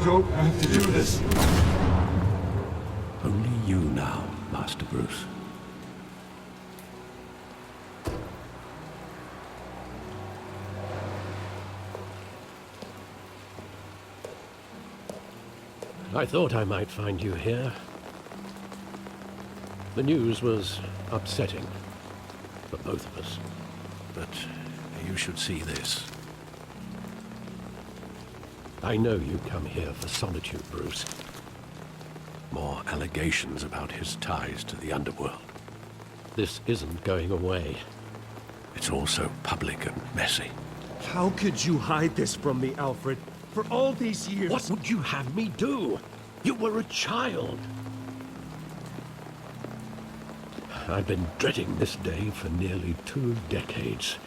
don't have to do this. Only you now, Master Bruce. I thought I might find you here. The news was upsetting for both of us. But you should see this. I know you come here for solitude, Bruce. More allegations about his ties to the underworld. This isn't going away. It's all so public and messy. How could you hide this from me, Alfred? For all these years... What would you have me do? You were a child. I've been dreading this day for nearly 2 decades.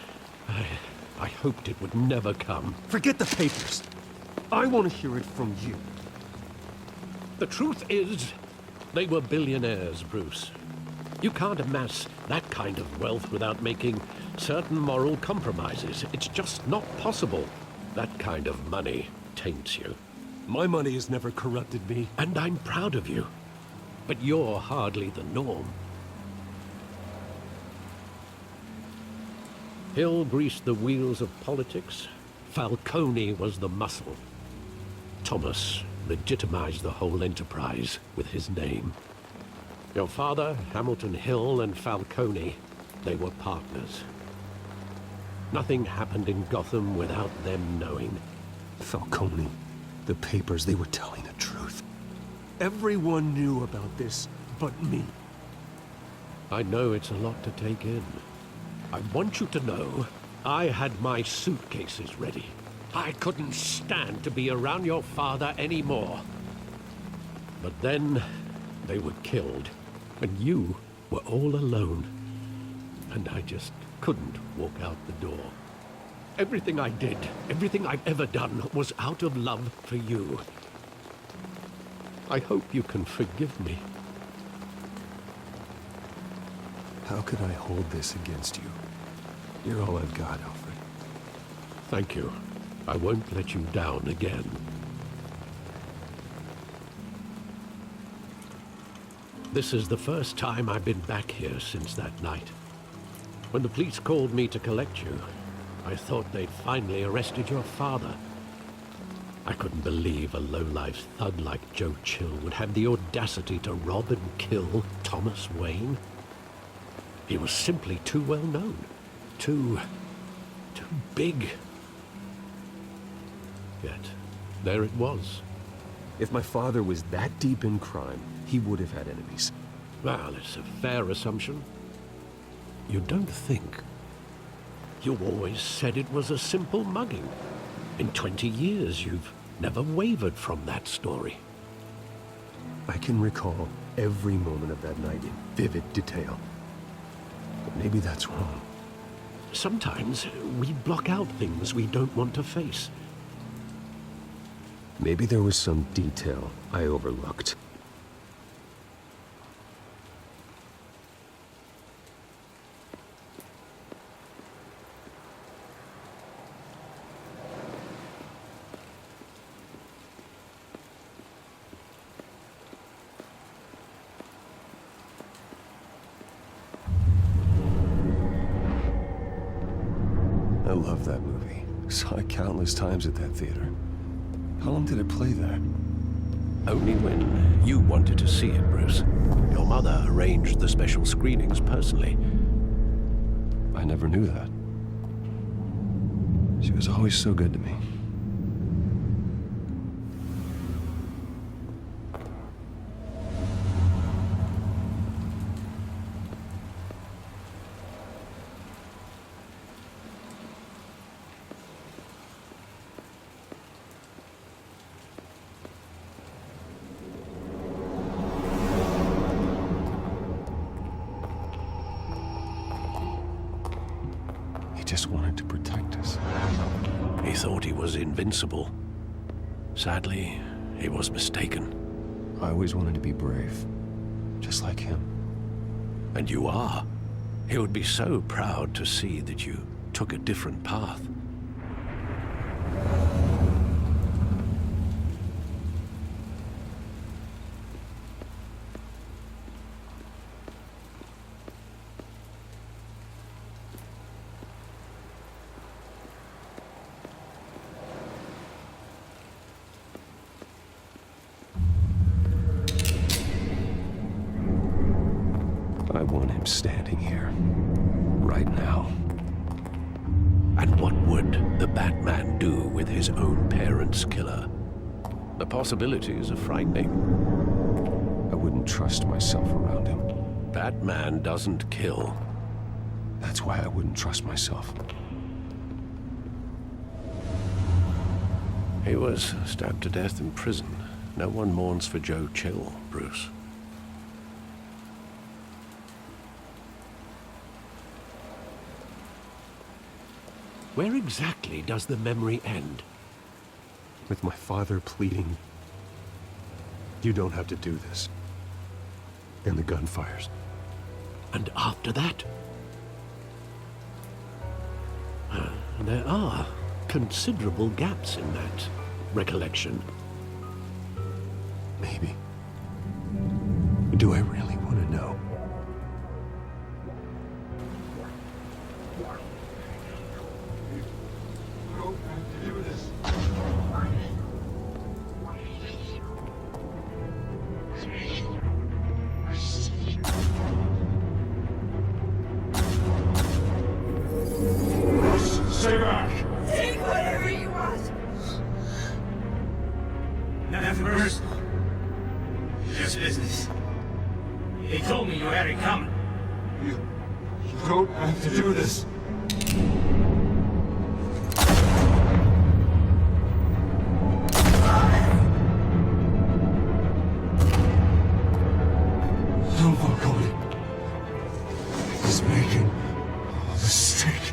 I hoped it would never come. Forget the papers. I want to hear it from you. The truth is, they were billionaires, Bruce. You can't amass that kind of wealth without making certain moral compromises. It's just not possible. That kind of money taints you. My money has never corrupted me. And I'm proud of you. But you're hardly the norm. Hill greased the wheels of politics. Falcone was the muscle. Thomas legitimized the whole enterprise with his name. Your father, Hamilton Hill, and Falcone, they were partners. Nothing happened in Gotham without them knowing. Falcone, the papers, they were telling the truth. Everyone knew about this but me. I know it's a lot to take in. I want you to know I had my suitcases ready. I couldn't stand to be around your father anymore. But then they were killed, and you were all alone. And I just couldn't walk out the door. Everything I did, everything I've ever done, was out of love for you. I hope you can forgive me. How could I hold this against you? You're all I've got, Alfred. Thank you. I won't let you down again. This is the first time I've been back here since that night. When the police called me to collect you, I thought they'd finally arrested your father. I couldn't believe a low-life thug like Joe Chill would have the audacity to rob and kill Thomas Wayne. He was simply too well known. Too big. Yet, there it was. If my father was that deep in crime, he would have had enemies. Well, it's a fair assumption. You don't think. You always said it was a simple mugging. In 20 years, you've never wavered from that story. I can recall every moment of that night in vivid detail. But maybe that's wrong. Sometimes we block out things we don't want to face. Maybe there was some detail I overlooked. I love that movie. Saw it countless times at that theater. How long did it play there? Only when you wanted to see it, Bruce. Your mother arranged the special screenings personally. I never knew that. She was always so good to me. Just wanted to protect us. He thought he was invincible. Sadly, he was mistaken. I always wanted to be brave, just like him. And you are. He would be so proud to see that you took a different path. want him standing here, right now. And what would the Batman do with his own parents' killer? The possibilities are frightening. I wouldn't trust myself around him. Batman doesn't kill. That's why I wouldn't trust myself. He was stabbed to death in prison. No one mourns for Joe Chill, Bruce. Where exactly does the memory end? With my father pleading, "You don't have to do this." And the gunfires. And after that? There are considerable gaps in that recollection. Maybe. Do I really want to know? Stay back! Take whatever you want. Nothing personal. Just business. They told me you had it coming. You don't have to do this. Don't walk on it. He's making a mistake.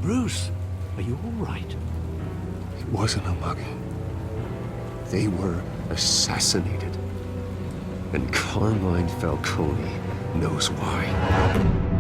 Bruce, are you all right? It wasn't a mugging. They were assassinated. And Carmine Falcone knows why.